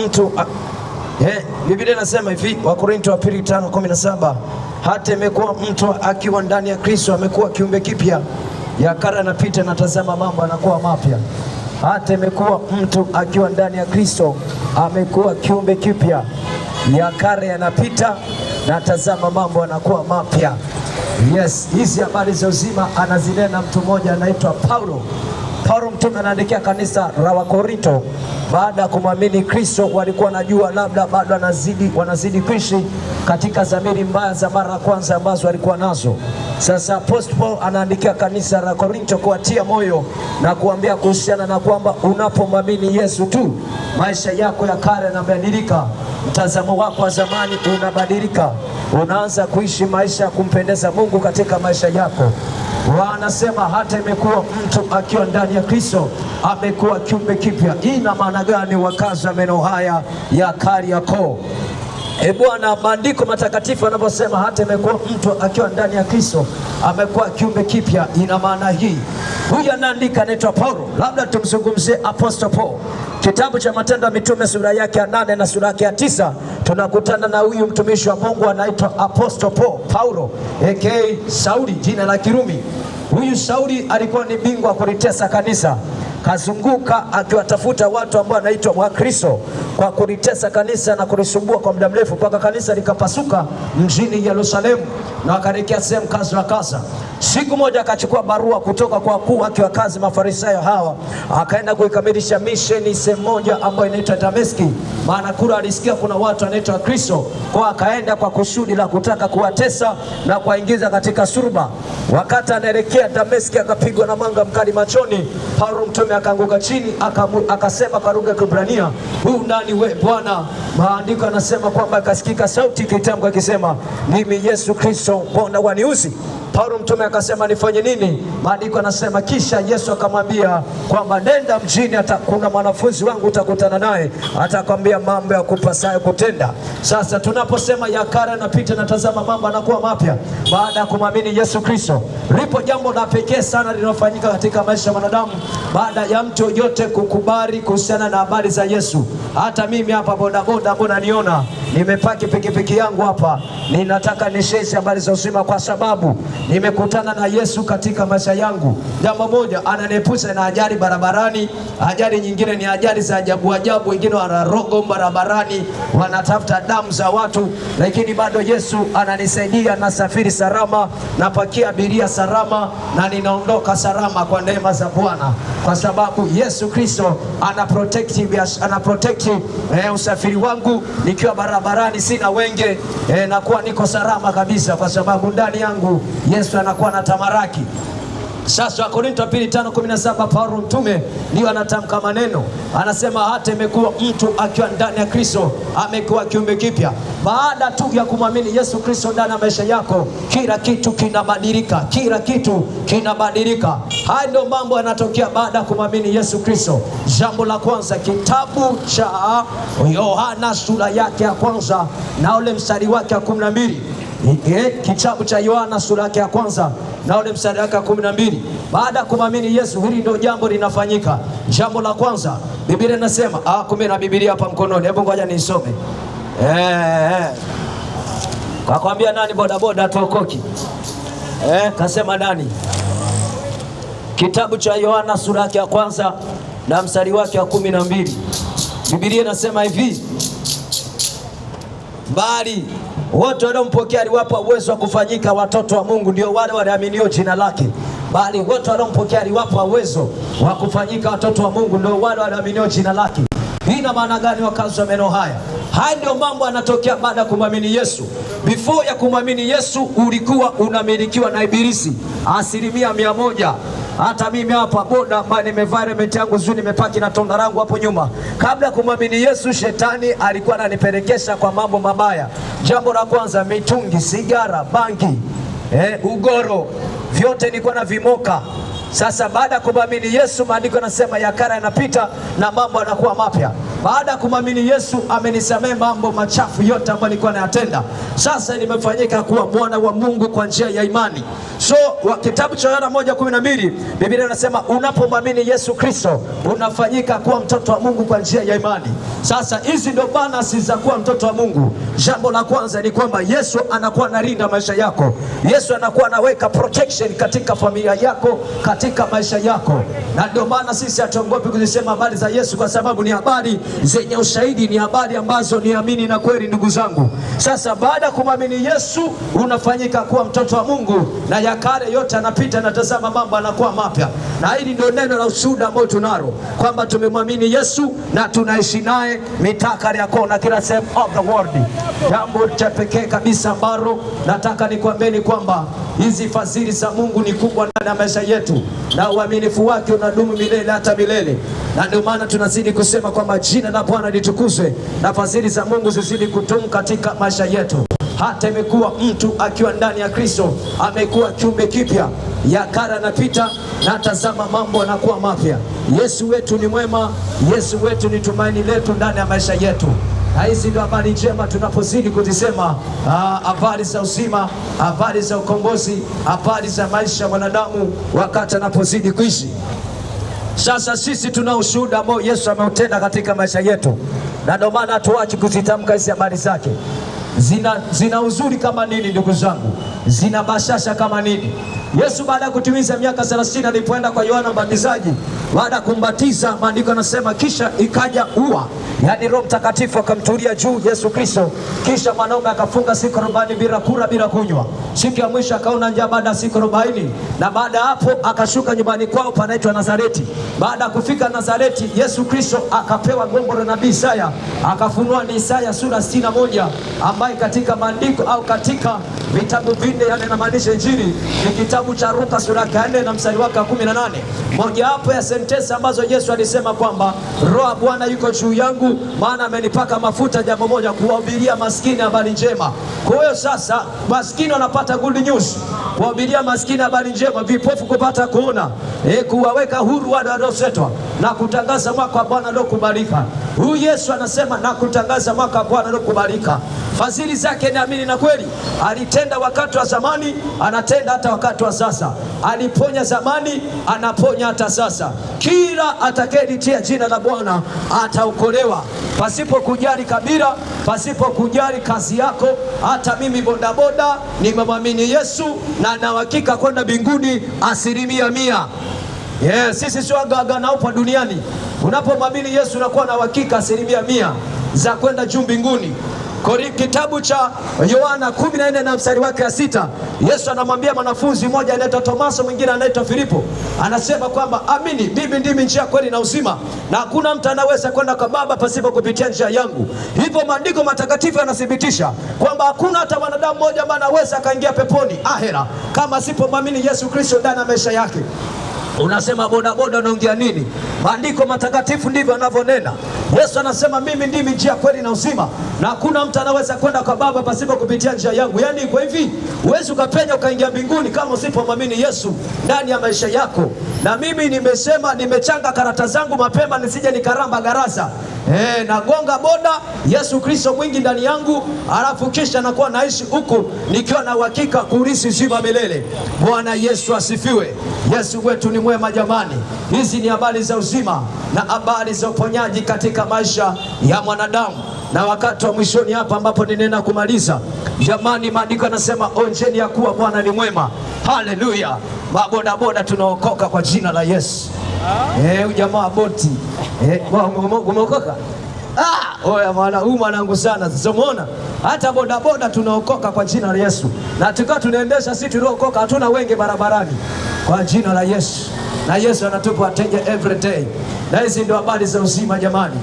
Mtu Biblia inasema hivi, Wakorintho wa pili 5:17, hata imekuwa mtu akiwa ndani ya Kristo amekuwa kiumbe kipya, ya kale yanapita na tazama mambo yanakuwa mapya. Hata imekuwa mtu akiwa ndani ya Kristo amekuwa kiumbe kipya, ya kale yanapita na tazama mambo yanakuwa mapya. Yes, hizi habari za uzima anazinena mtu mmoja anaitwa Paulo. Paulo mtume anaandikia kanisa la Wakorintho. Baada ya kumwamini Kristo, walikuwa wanajua labda bado wanazidi kuishi katika dhamiri mbaya za mara ya kwanza ambazo walikuwa nazo. Sasa Apostle Paul anaandikia kanisa la Korintho kuwatia moyo na kuambia kuhusiana na kwamba unapomwamini Yesu tu, maisha yako ya kale yanabadilika, mtazamo wako wa zamani unabadilika, unaanza kuishi maisha ya kumpendeza Mungu katika maisha yako. Wanasema hata imekuwa mtu akiwa ndani ya Kristo amekuwa kiumbe kipya. Hii ina maana gani wakazi wa maeneo haya ya Kariakoo? Bwana, maandiko matakatifu yanaposema hata imekuwa mtu akiwa ndani ya Kristo amekuwa kiumbe kipya, ina maana hii. Huyu anaandika anaitwa Paulo. Labda tumzungumzie Apostle Paul. Kitabu cha Matendo ya Mitume sura yake ya 8 na sura yake ya 9 tunakutana na huyu mtumishi wa Mungu anaitwa Apostle Paul, Paulo aka Sauli, jina la Kirumi. Huyu Sauli alikuwa ni bingwa kulitesa kanisa. Kazunguka akiwatafuta watu ambao wanaitwa Wakristo kwa kulitesa kanisa na kulisumbua kwa muda mrefu mpaka kanisa likapasuka mjini Yerusalemu na wakaelekea sehemu kazi wa kasa. Siku moja akachukua barua kutoka kwa wakuu wake wa kazi Mafarisayo hawa, akaenda kuikamilisha misheni sehemu moja ambayo inaitwa Dameski, maana kura alisikia kuna watu wanaitwa Wakristo, kwa akaenda kwa kusudi la kutaka kuwatesa na kuwaingiza katika surba. Wakati anaelekea Dameski akapigwa na mwanga mkali machoni. Paulo mtume akaanguka chini akasema kwa lugha ya Kiebrania, "Huu nani we Bwana?" Maandiko yanasema kwamba akasikika sauti ikitamka akisema, "Mimi Yesu Kristo, mbona waniuzi?" Paulo mtume akasema, "Nifanye nini?" Maandiko yanasema kisha Yesu akamwambia kwamba nenda mjini, kuna mwanafunzi wangu utakutana naye, atakwambia mambo ya kupasayo kutenda. Sasa tunaposema ya kale yanapita na tazama mambo yanakuwa mapya, baada ya kumwamini Yesu Kristo, lipo jambo la pekee sana linalofanyika katika maisha ya wanadamu baada ya mtu yote kukubali kuhusiana na habari za Yesu. Hata mimi hapa bodaboda mbona niona nimepaki pikipiki yangu hapa, ninataka nisheshe habari za uzima kwa sababu nimekutana na Yesu katika maisha yangu. Jambo moja, ananiepusha na ajali barabarani. Ajali nyingine ni ajali za ajabu ajabu, wengine wanarogo barabarani, wanatafuta damu za watu, lakini bado Yesu ananisaidia, nasafiri salama, napakia abiria salama na ninaondoka salama kwa neema za Bwana, kwa sababu Yesu Kristo ana protect usafiri wangu. Nikiwa barabarani sina wenge, nakuwa niko salama kabisa, kwa sababu ndani yangu Yesu anakuwa na tamaraki. Sasa Wakorintho 2:5-17 Paulo mtume ndio anatamka maneno, anasema hata imekuwa mtu akiwa ndani ya Kristo amekuwa kiumbe kipya. Baada tu ya kumwamini Yesu Kristo ndani ya maisha yako, kila kitu kinabadilika, kila kitu kinabadilika. Haya ndio mambo yanatokea baada ya kumwamini Yesu Kristo. Jambo la kwanza, kitabu cha Yohana sura yake ya kwanza na ule mstari wake wa 12. Kitabu cha Yohana sura yake ya kwanza na ule mstari wake wa 12. Baada ya kumwamini Yesu, hili ndio jambo linafanyika. Jambo la kwanza, Biblia inasema, kumbe na Biblia hapa mkononi, hebu ngoja nisome. Kwa kwambia nani bodaboda tuokoki? Kasema nani? Kitabu cha Yohana sura yake ya kwanza na mstari wake wa 12. Biblia inasema hivi, bali wote waliompokea aliwapa uwezo wa kufanyika watoto wa Mungu, ndio wale walioaminio jina lake. Bali wote waliompokea aliwapa uwezo wa kufanyika watoto wa Mungu, ndio wale walioaminio jina lake. Hii ina maana gani wakazi wa maeneo haya? Haya ndio mambo yanatokea baada ya kumwamini Yesu. Before ya kumwamini Yesu ulikuwa unamilikiwa na ibilisi 100%. Hata mimi hapa boda ambaye nimevaa helmet yangu nzuri, nimepaki na tonda langu hapo nyuma, kabla ya kumwamini Yesu shetani alikuwa ananipelekesha kwa mambo mabaya. Jambo la kwanza, mitungi, sigara, bangi, ugoro, vyote nilikuwa na vimoka. Sasa baada ya kumwamini Yesu, maandiko yanasema ya kale yanapita na mambo yanakuwa mapya. Baada ya kumwamini Yesu amenisamehe mambo machafu yote ambayo nilikuwa nayatenda. Sasa nimefanyika kuwa mwana wa Mungu kwa njia ya imani. So wa kitabu cha Yohana 1:12 Biblia inasema unapomwamini Yesu Kristo unafanyika kuwa mtoto wa Mungu kwa njia ya imani. Sasa hizi ndio bonus za kuwa mtoto wa Mungu. Jambo la kwanza ni kwamba Yesu anakuwa analinda maisha yako. Yesu anakuwa anaweka protection katika familia yako, katika maisha yako. Na ndio maana sisi hatuogopi kuzisema habari za Yesu, kwa sababu ni habari zenye ushahidi, ni habari ambazo ni amini na kweli, ndugu zangu. Sasa baada ya kumwamini Yesu unafanyika kuwa mtoto wa Mungu, na ya kale yote anapita na tazama mambo anakuwa mapya. Na hili ndio neno la ushuhuda ambao tunalo, kwamba tumemwamini Yesu na tunaishi naye mitaka ya kona kila sehemu of the world. Jambo cha pekee kabisa ambalo nataka nikwambie kwamba hizi fadhili za Mungu ni kubwa ndani ya maisha yetu, na uaminifu wake unadumu milele hata milele. Na ndio maana tunazidi kusema kwamba jina la Bwana litukuzwe na fadhili za Mungu zizidi kudumu katika maisha yetu. Hata imekuwa mtu akiwa ndani ya Kristo amekuwa kiumbe kipya, ya kale yanapita na tazama mambo yanakuwa mapya. Yesu wetu ni mwema, Yesu wetu ni tumaini letu ndani ya maisha yetu. Na hizi ndio habari njema tunapozidi kuzisema, habari za uzima, habari za ukombozi, habari za maisha ya mwanadamu wakati anapozidi kuishi. Sasa sisi tuna ushuhuda ambao Yesu ameutenda katika maisha yetu, na ndio maana hatuachi kuzitamka hizi habari zake. Zina uzuri kama nini ndugu zangu, zina bashasha kama nini. Yesu baada ya kutimiza miaka 30 alipoenda kwa Yohana Mbatizaji, baada ya kumbatiza, maandiko yanasema kisha ikaja ua, yaani Roho Mtakatifu akamtulia juu Yesu Kristo. Kisha mwanaume akafunga siku 40 bila kula bila kunywa. Siku ya mwisho akaona njaa baada ya siku 40, na baada hapo akashuka nyumbani kwao panaitwa Nazareti. Baada ya kufika Nazareti, Yesu Kristo akapewa gombo la nabii Isaya, akafunua ni Isaya sura 61, ambaye katika maandiko au katika vitabu vinne, yani inamaanisha Injili, ni kitabu cha Luka sura ya 4 na mstari wake 18. Moja hapo ya sentensi ambazo Yesu alisema kwamba Roho wa Bwana yuko juu yangu, maana amenipaka mafuta, jambo moja, kuwahubiria maskini habari njema. Kwa hiyo sasa maskini wanapata good news, kuwahubiria maskini habari njema, vipofu kupata kuona, kuwaweka huru wale waliosetwa, na kutangaza mwaka wa Bwana uliokubalika. Huyu Yesu anasema na kutangaza mwaka wa Bwana uliokubalika. Fadhili zake ni amini na kweli. Alitenda wakati wa zamani, anatenda hata wakati wa sasa. Aliponya zamani, anaponya hata sasa. Kila atakayelitia jina la Bwana ataokolewa, pasipo kujali kabila, pasipo kujali kazi yako. Hata mimi bodaboda nimemwamini Yesu na na hakika kwenda mbinguni 100%. Sisi sio gaga na upa duniani. Unapomwamini Yesu unakuwa na hakika 100% za kwenda juu mbinguni. Kitabu cha Yohana 14 na mstari wake 6, Yesu anamwambia mwanafunzi mmoja anaitwa Tomaso, mwingine anaitwa Filipo, anasema kwamba amini, mimi ndimi njia, kweli na uzima, na hakuna mtu anaweza kwenda kwa Baba pasipo kupitia njia yangu. Hivyo maandiko matakatifu yanathibitisha kwamba hakuna hata mwanadamu mmoja ambaye anaweza akaingia peponi ahera kama asipomwamini Yesu Kristo ndani ya maisha yake. Unasema bodaboda unaongea nini? Maandiko matakatifu ndivyo yanavyonena. Yesu anasema mimi ndimi njia, kweli na uzima, na hakuna mtu anaweza kwenda kwa Baba pasipo kupitia njia yangu. Yaani kwa hivi huwezi ukapenya ukaingia mbinguni kama usipomwamini Yesu ndani ya maisha yako. Na mimi nimesema, nimechanga karata zangu mapema nisije nikaramba garasa. Nagonga boda, Yesu Kristo mwingi ndani yangu, alafu kisha nakuwa naishi huku nikiwa na uhakika kurithi uzima milele. Bwana Yesu asifiwe. Yesu wetu ni mwema jamani. Hizi ni habari za uzima na habari za uponyaji katika maisha ya mwanadamu. Na wakati wa mwishoni hapa ambapo ninaenda kumaliza, jamani, maandiko yanasema onjeni ya kuwa Bwana ni mwema. Haleluya. Maboda boda tunaokoka kwa jina la Yesu. Jamaa boti. Umeokoka? Oya mwana, huyu mwanangu sana. Sasa umeona? Hata boda boda tunaokoka kwa jina la Yesu. Na tukao tunaendesha sisi tuliokoka, hatuna wengi barabarani kwa jina la Yesu. Na Yesu anatupa wateja every day. Na hizi ndio habari za uzima jamani.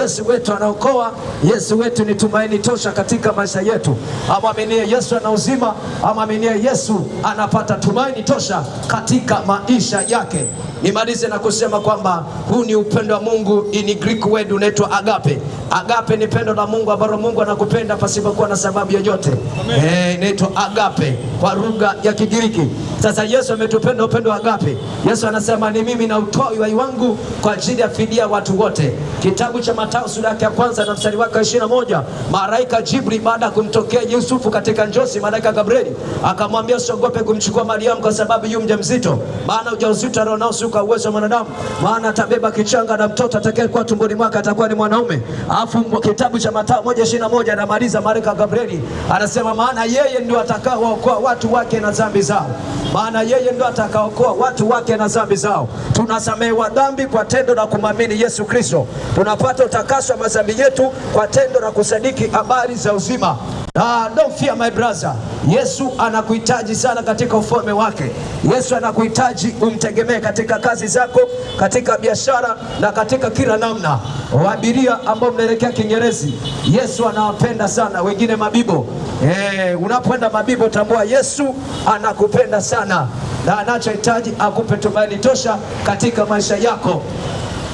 Yesu wetu anaokoa, Yesu wetu ni tumaini tosha katika maisha yetu. Amwaminie Yesu ana uzima, amwaminie Yesu anapata tumaini tosha katika maisha yake. Nimalize na kusema kwamba huu ni upendo wa Mungu. In Greek word unaitwa agape. Agape ni pendo la Mungu ambalo Mungu anakupenda pasipokuwa na sababu yoyote. Inaitwa agape kwa lugha ya Kigiriki. Sasa Yesu ametupenda upendo wa agape. Yesu anasema ni mimi na utoa uhai wangu kwa ajili ya fidia watu wote. Kitabu cha Mathayo sura yake ya kwanza na mstari wake 21, malaika Jibril baada ya kumtokea Yusufu katika njozi, malaika Gabrieli akamwambia usiogope kumchukua Mariamu kwa sababu yu mjamzito, maana ujauzito alionao si kwa uwezo wa mwanadamu, maana atabeba kichanga na mtoto atakayekuwa tumboni mwake atakuwa ni mwanaume. Alafu kitabu cha Mathayo 1:21 anamaliza malaika Gabrieli anasema maana yeye ndio atakayeokoa watu wake na dhambi zao. Maana yeye ndio atakaokoa watu wake na dhambi zao. Tunasamehewa dhambi kwa tendo la kumwamini Yesu Kristo. Tunapata utakaso wa madhambi yetu kwa tendo la kusadiki habari za uzima. Don't fear my brother. Yesu anakuhitaji sana katika ufalme wake. Yesu anakuhitaji umtegemee katika kazi zako, katika biashara na katika kila namna. Waabiria ambao mnaelekea Kinyerezi, Yesu anawapenda sana, wengine Mabibo. Unapoenda Mabibo tambua Yesu anakupenda sana na anachohitaji akupe tumaini tosha katika maisha yako.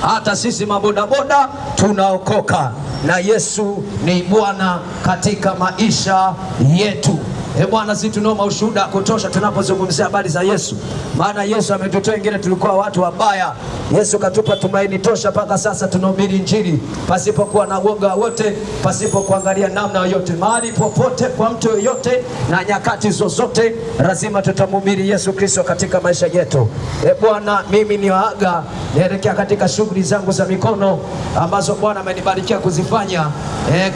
Hata sisi mabodaboda tunaokoka na Yesu ni Bwana katika maisha yetu. Bwana, sisi tunao ushuhuda kutosha tunapozungumzia habari za Yesu. Maana Yesu ametutoa, wengine tulikuwa watu wabaya. Yesu katupa tumaini tosha mpaka sasa tunahubiri Injili pasipokuwa na woga wote, pasipo kuangalia namna yoyote, mahali popote, kwa mtu yoyote na nyakati zozote, lazima tutamhubiri Yesu Kristo katika maisha yetu. Bwana, mimi ni waaga naelekea katika shughuli zangu za mikono ambazo Bwana amenibarikia kuzifanya,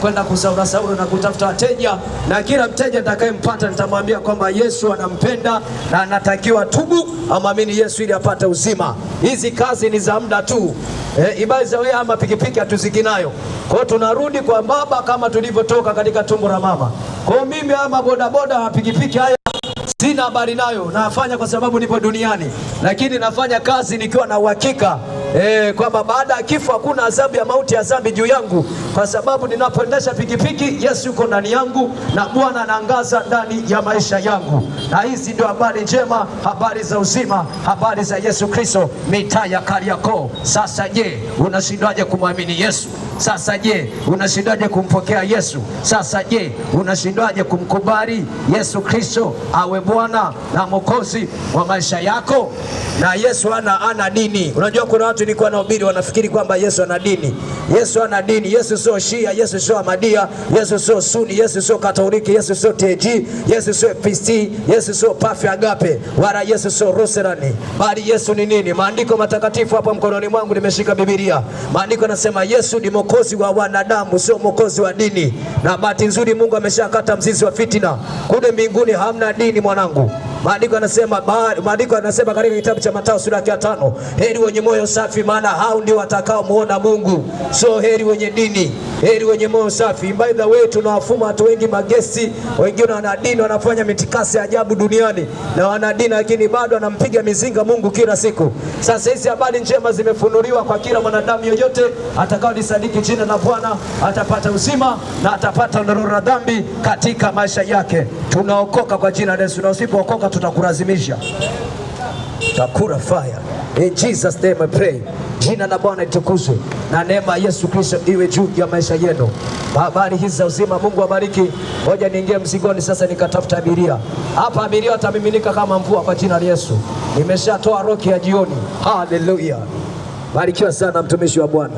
kwenda kusaura na kutafuta wateja, na kila mteja atakayempata nitamwambia kwamba Yesu anampenda na anatakiwa tubu amwamini Yesu ili apate uzima. Hizi kazi ni za muda tu. Ibada za wewe ama pikipiki hatuzikinayo. Kwa hiyo tunarudi kwa Baba kama tulivyotoka katika tumbo la mama. Kwa hiyo mimi ama bodaboda na pikipiki haya sina habari nayo, nafanya kwa sababu nipo duniani, lakini nafanya kazi nikiwa na uhakika kwamba baada ya kifo hakuna adhabu ya mauti ya dhambi juu yangu, kwa sababu ninapoendesha pikipiki Yesu yuko ndani yangu na Bwana anaangaza ndani ya maisha yangu. Na hizi ndio habari njema, habari za uzima, habari za Yesu Kristo, mitaa ya Kariakoo. Sasa je, unashindaje kumwamini Yesu? Sasa je, unashindaje kumpokea Yesu? Sasa je, unashindaje kumkubali Yesu Kristo awe Bwana na Mwokozi wa maisha yako? Na Yesu ana dini. Unajua kuna watu nilikuwa nahubiri wanafikiri kwamba Yesu ana dini. Yesu ana dini. Yesu sio Shia, Yesu sio Ahmadiyya, Yesu sio Sunni, Yesu sio Katoliki, Yesu sio TG, Yesu sio PCT, Yesu sio Pafi Agape, wala Yesu sio Lutheran. Bali Yesu ni nini? Maandiko matakatifu hapa mkononi mwangu nimeshika Biblia. Maandiko yanasema Yesu ni mwokozi wa wanadamu, sio mwokozi wa dini. Na bahati nzuri Mungu ameshakata mzizi wa fitina. Kule mbinguni hamna dini mwanangu. Maandiko yanasema katika kitabu cha Mathayo sura ya 5, heri wenye moyo safi maana hao ndio watakao muona Mungu. So heri wenye dini, heri wenye moyo safi. By the way, tunawafuma watu wengi magesti, wengine wana dini wanafanya mitikasi ajabu duniani na wana dini lakini bado wanampiga mizinga Mungu kila siku. Sasa hizi habari njema zimefunuliwa kwa kila mwanadamu yoyote atakao lisadiki jina la Bwana atapata uzima na atapata ondoleo la dhambi katika maisha yake. Tunaokoka kwa jina la Yesu, na usipookoka tutakulazimisha, tutakula fire. In Jesus name I pray. Jina la Bwana litukuzwe na neema Yesu Kristo iwe juu ya maisha yenu. Habari hizi za uzima, Mungu abariki. Ngoja niingie mzigoni sasa nikatafuta abiria. Hapa abiria watamiminika kama mvua kwa jina la Yesu. Nimeshatoa roki ya jioni. Hallelujah. Barikiwa sana mtumishi wa Bwana.